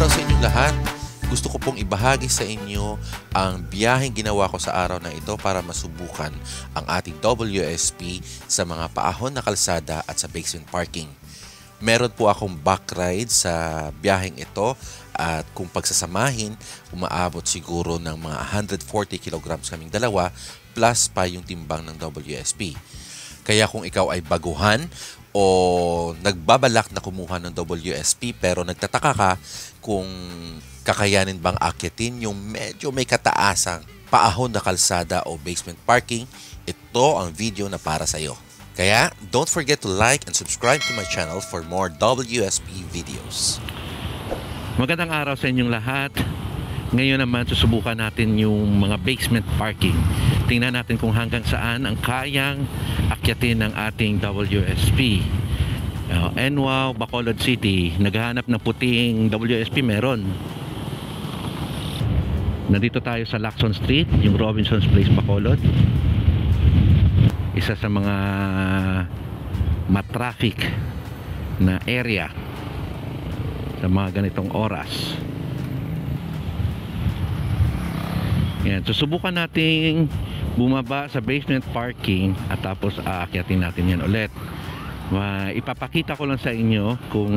araw sa inyong lahat. Gusto ko pong ibahagi sa inyo ang biyaheng ginawa ko sa araw na ito para masubukan ang ating WSP sa mga paahon na kalsada at sa basement parking. Meron po akong back ride sa biyaheng ito at kung pagsasamahin, umaabot siguro ng mga 140 kilograms kaming dalawa plus pa yung timbang ng WSP. Kaya kung ikaw ay baguhan o nagbabalak na kumuha ng WSP pero nagtataka ka kung kakayanin bang akyatin yung medyo may kataasang paahon na kalsada o basement parking, ito ang video na para sa iyo. Kaya don't forget to like and subscribe to my channel for more WSP videos. Magandang araw sa inyong lahat. Ngayon naman susubukan natin yung mga basement parking. Tingnan natin kung hanggang saan ang kayang akyatin ng ating WSP. NWOW, Bacolod City, naghahanap ng puting WSP, meron. Nandito tayo sa Lacson Street, yung Robinson's Place, Bacolod. Isa sa mga matraffic na area sa mga ganitong oras. Yan, susubukan nating bumaba sa basement parking at tapos aakyatin natin yan ulit. Ipapakita ko lang sa inyo kung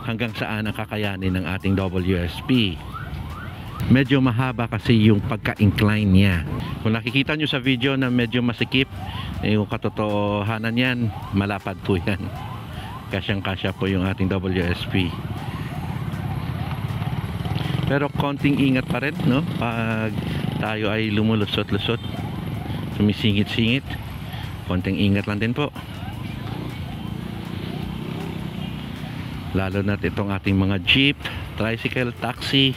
hanggang saan ang kakayanin ng ating WSP. Medyo mahaba kasi yung pagka-incline niya. Kung nakikita nyo sa video na medyo masikip, yung katotohanan yan, malapad po yan. Kasyang-kasya po yung ating WSP. Pero konting ingat pa rin, no? Pag tayo ay lumulusot-lusot, sumisingit-singit, konting ingat lang din po. Lalo na itong ating mga jeep, tricycle, taxi,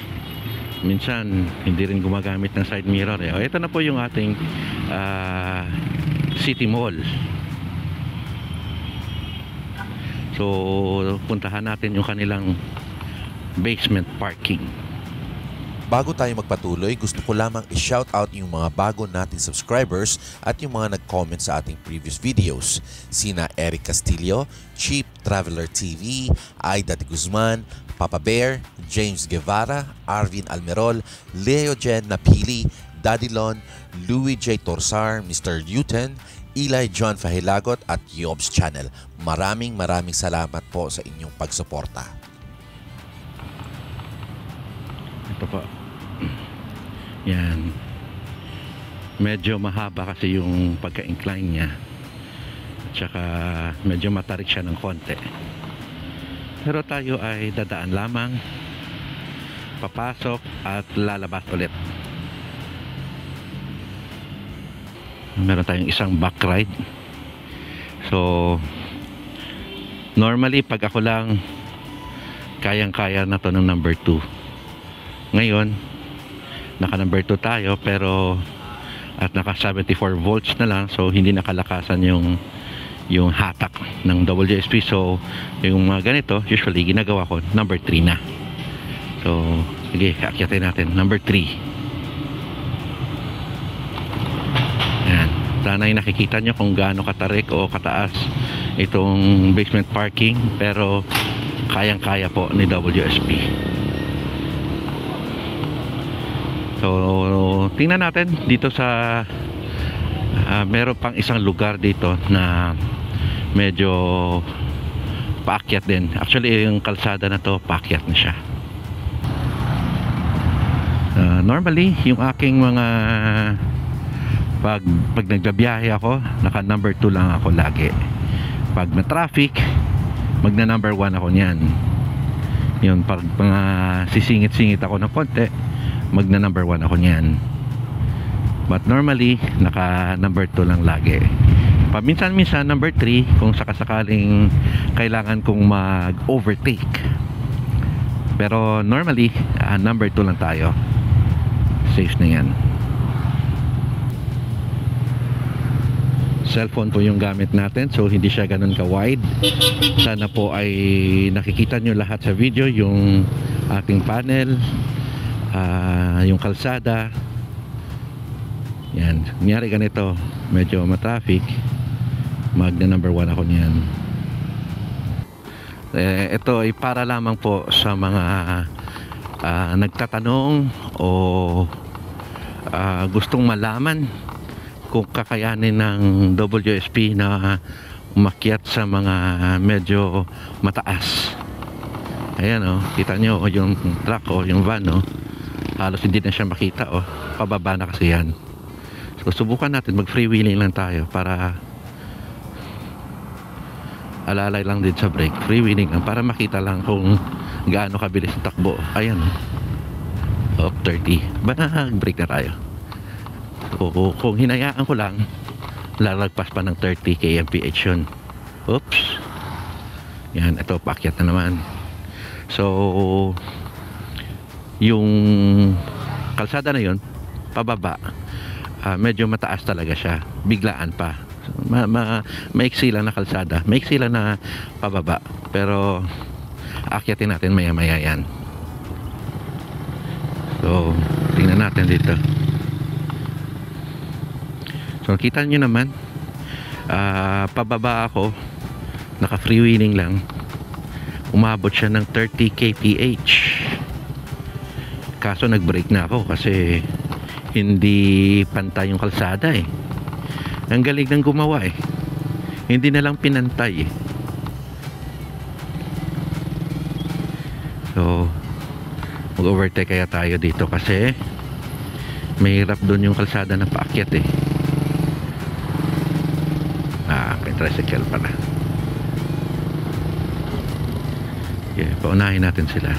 minsan hindi rin gumagamit ng side mirror. Ito na po yung ating City Mall. So puntahan natin yung kanilang basement parking. Bago tayo magpatuloy, gusto ko lamang i-shoutout yung mga bago nating subscribers at yung mga nag-comment sa ating previous videos. Sina Eric Castillo, Cheap Traveler TV, Aida de Guzman, Papa Bear, James Guevara, Arvin Almerol, Leo Jen Napili, Daddy Lon, Louis J. Torsar, Mr. Newton, Eli John Fahilagot at Yob's Channel. Maraming salamat po sa inyong pagsuporta. Ito po. Yan. Medyo mahaba kasi yung pagka-incline niya. Tsaka medyo matarik siya ng konti. Pero tayo ay dadaan lamang, papasok at lalabas ulit. Meron tayong isang back ride. So normally pag ako lang, kayang-kaya na to ng number 2. Ngayon naka number 2 tayo, pero at naka 74 volts na lang, so hindi nakalakasan yung hatak ng WSP. So yung mga ganito usually ginagawa ko number 3 na. So sige, akyatin natin number 3. Yan, sana ay nakikita nyo kung gaano katarik o kataas itong basement parking, pero kayang-kaya po ni WSP. So tingnan natin dito sa meron pang isang lugar dito na medyo paakyat din. Actually yung kalsada na to paakyat na siya. Normally yung aking mga pag nagbabiyahe ako, naka number 2 lang ako lagi. Pag na traffic, magna number 1 ako niyan. Yun, pag mga sisingit-singit ako ng konti, magna number 1 ako niyan. But normally naka number 2 lang lagi. Paminsan-minsan number 3 kung sakasakaling kailangan kong mag-overtake. Pero normally number 2 lang tayo. Safe na yan. Cellphone po yung gamit natin, so hindi siya ganun ka-wide. Sana po ay nakikita nyo lahat sa video, yung ating panel, yung kalsada. Yan, kunyari ganito, medyo matraffic, magna number 1 ako niyan. Ito ay para lamang po sa mga nagtatanong o gustong malaman kung kakayanin ng WSP na umakyat sa mga medyo mataas. Ayan kita nyo yung truck yung van halos hindi na siya makita pababa na kasi yan. So subukan natin mag freewheeling lang tayo para alalay lang din sa brake. Freewheeling lang para makita lang kung gaano kabilis ang takbo. Ayan 30 brake na tayo. So kung hinayaan ko lang lalagpas pa ng 30 kmph yun. Oops, yan, ito paakyat na naman. So yung kalsada na yun pababa, medyo mataas talaga siya, biglaan pa. Maiksi lang na kalsada, maiksi lang na pababa, pero akyatin natin maya maya yan. So tingnan natin dito. So kita nyo naman, pababa ako, naka freewheeling lang, umabot siya ng 30 kph. Kaso nag brake na ako kasi hindi pantay yung kalsada ang galing ng gumawa hindi na lang pinantay So mag overtake kaya tayo dito kasi mahirap doon yung kalsada na paakyat may tricycle pala. Paunahin natin sila,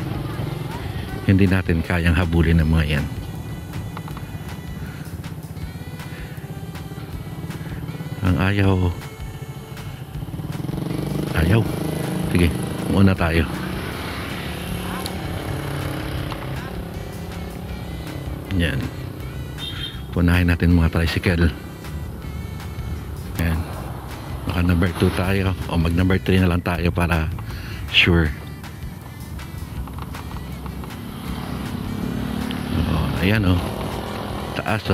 hindi natin kayang habulin ng mga yan. Ang ayaw, sige, muna tayo. Yan, punahin natin mga tricycle. Yan, baka number 2 tayo o mag number 3 na lang tayo para sure. Ayan taas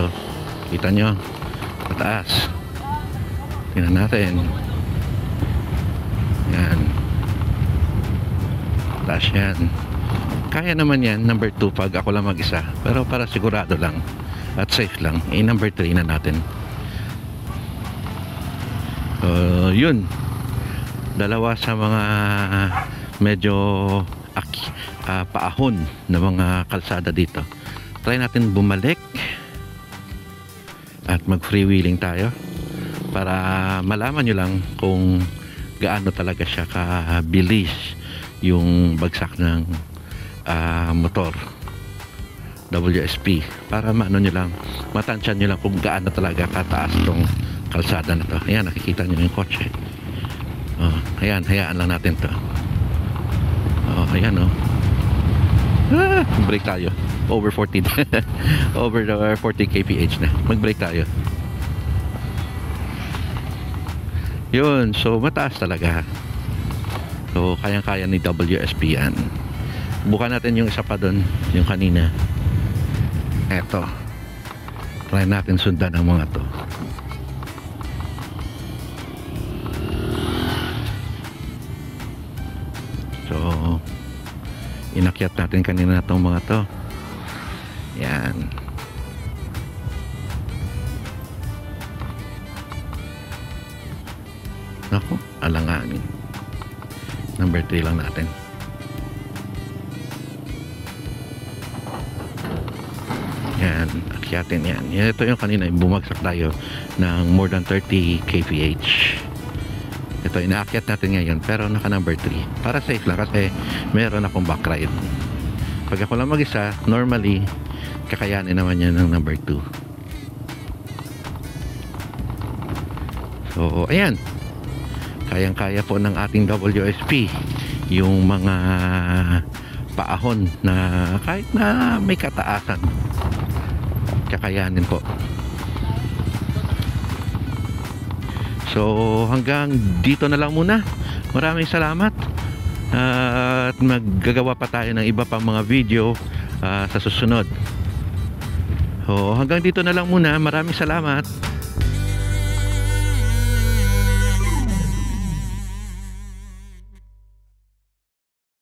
kita nyo, mataas. Tingnan natin. Yan, taas yan. Kaya naman yan number 2 pag ako lang mag-isa, pero para sigurado lang at safe lang number 3 na natin. Yun, dalawa sa mga medyo paahon na mga kalsada dito. Try natin bumalik at mag freewheeling tayo para malaman nyo lang kung gaano talaga siya kabilis yung bagsak ng motor WSP, para maano nyo lang, matansyan nyo lang kung gaano talaga kataas tong kalsada na to. Ayan, nakikita nyo yung kotse. Ayan, hayaan lang natin to. Ayan brake tayo over 40 over the 40 kph na, mag brake tayo. Yun, so mataas talaga. So kayang kaya ni WSP yan. Bukan natin yung isa pa doon, yung kanina. Eto, try natin sundan ang mga to. So inakyat natin kanina itong mga to. Yan. Naku, alanganin. Number 3 lang natin. Yan, akyatin yan. Ito yung kanina, bumagsak tayo ng more than 30 kph. Ito, inaakyat natin ngayon, pero naka number 3. Para safe lang kasi meron akong back ride. Pag ako lang mag-isa, normally, kakayanin naman yan ng number 2. So, ayan. Kayang-kaya po ng ating WSP yung mga paahon na kahit na may kataasan, kakayanin po. So hanggang dito na lang muna. Maraming salamat at maggagawa pa tayo ng iba pang mga video sa susunod. So hanggang dito na lang muna. Maraming salamat.